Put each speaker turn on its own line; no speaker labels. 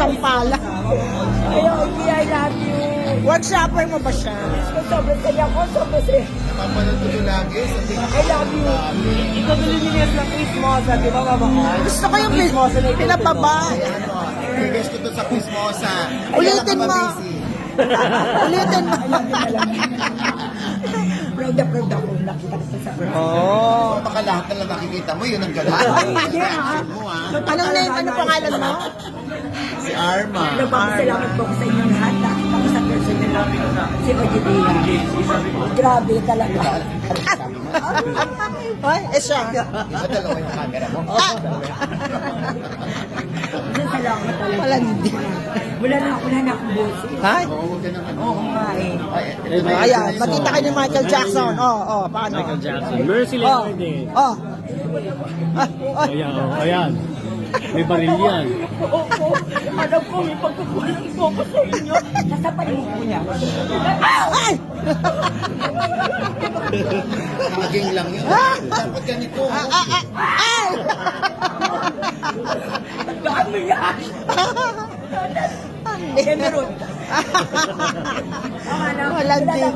Sampala.
Ayaw, I love you.
Workshopper mo ba siya?
Sobrang saya ko, sobrang saya.
Napapanood ko ito lagi sa TikTok.
I love you. Ikaw nililinis ng Christmosa, di ba, mamahal?
Gusto ko yung pinapaba.
Request ko ito sa Quizmosa.
Ulitin mo. Ulitin mo.
Proud na proud ako. Nakita ko sa proud.
Oh.
Baka lahat na lang nakikita mo, yun ang gano'n.
Hindi ha.
Anong name? Ano pangalan mo?
Si Arma.
Nagpapasalamat po ako sa inyong lahat. Nakita ko sa personal si Ojibia. Grabe talaga.
Ay, siya.
Iba dalawa yung camera mo.
Salamat talaga.
Malandi.
Wala na akong busi.
Hay?
Oo, huwag ka nang ano.
Oo nga eh.
Ayan, magkita kayo ni Michael Jackson. Paano?
Michael Jackson. Mercy
Oh.
Leonard eh.
Oh.
Ayan, ayan. May baril yan.
Opo, alam ko may pagkukulang po ako sa inyo. Nasa paligid ko niya.
Ay!
Naging lang yun. Dapat ganito.
Ay!
Dami yan!
Hindi.
Meron.
Walang